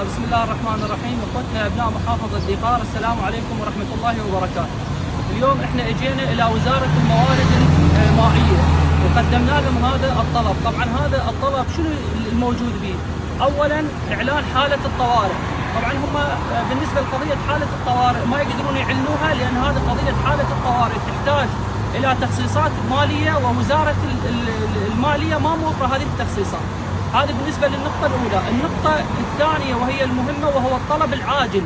بسم الله الرحمن الرحيم. اخوتنا ابناء محافظه ذي-قار، السلام عليكم ورحمه الله وبركاته. اليوم احنا اجينا الى وزاره الموارد المائيه وقدمنا لهم هذا الطلب. طبعا هذا الطلب شنو الموجود به؟ اولا اعلان حاله الطوارئ. طبعا هم بالنسبه لقضيه حاله الطوارئ ما يقدرون يعلنوها، لان هذه قضيه حاله الطوارئ تحتاج الى تخصيصات ماليه، ووزاره الماليه ما موفره هذه التخصيصات. هذا بالنسبه للنقطه الاولى. النقطه الثانيه وهي المهمه وهو الطلب العاجل.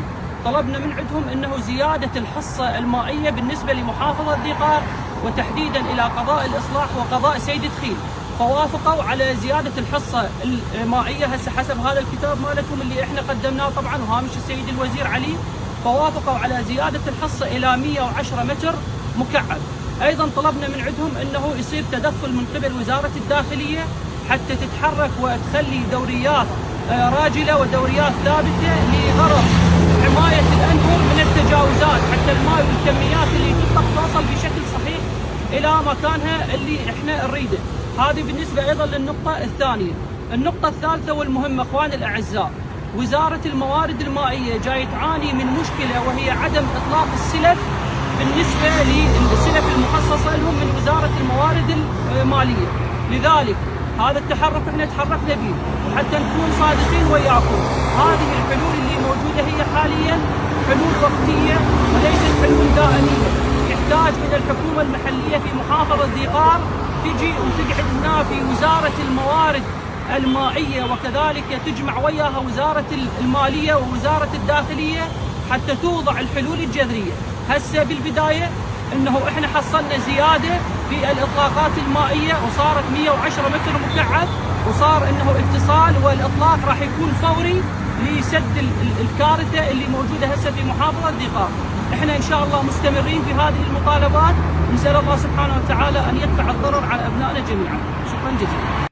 طلبنا من عندهم انه زياده الحصه المائيه بالنسبه لمحافظه ذي-قار، وتحديدا الى قضاء الاصلاح وقضاء سيد تخيل، فوافقوا على زياده الحصه المائيه. هسه حسب هذا الكتاب مالتهم اللي احنا قدمناه طبعا وهامش السيد الوزير علي، فوافقوا على زياده الحصه الى 110 متر مكعب. ايضا طلبنا من عندهم انه يصير تدخل من قبل وزاره الداخليه حتى تتحرك وتخلي دوريات راجله ودوريات ثابته لغرض حمايه الانهر من التجاوزات، حتى الماء والكميات اللي تطلق توصل بشكل صحيح الى مكانها اللي احنا نريده. هذه بالنسبه ايضا للنقطه الثانيه. النقطه الثالثه والمهمه اخواني الاعزاء، وزاره الموارد المائيه جاي تعاني من مشكله، وهي عدم اطلاق السلف بالنسبه للسلف المخصصه لهم من وزاره الموارد الماليه. لذلك هذا التحرك احنا تحركنا به، وحتى نكون صادقين وياكم، هذه الحلول اللي موجوده هي حاليا حلول وقتيه وليست حلول دائميه. يحتاج من الحكومه المحليه في محافظه ذي-قار تجي وتقعد هنا في وزاره الموارد المائيه، وكذلك تجمع وياها وزاره الماليه ووزاره الداخليه حتى توضع الحلول الجذريه. هسه بالبدايه انه احنا حصلنا زياده في الاطلاقات المائيه، وصارت 110 متر مكعب، وصار انه اتصال والاطلاق راح يكون فوري لسد الكارثه اللي موجوده هسه في محافظه ذي-قار. احنا ان شاء الله مستمرين في هذه المطالبات، نسال الله سبحانه وتعالى ان يدفع الضرر عن ابنائنا جميعا. شكرا جزيلا.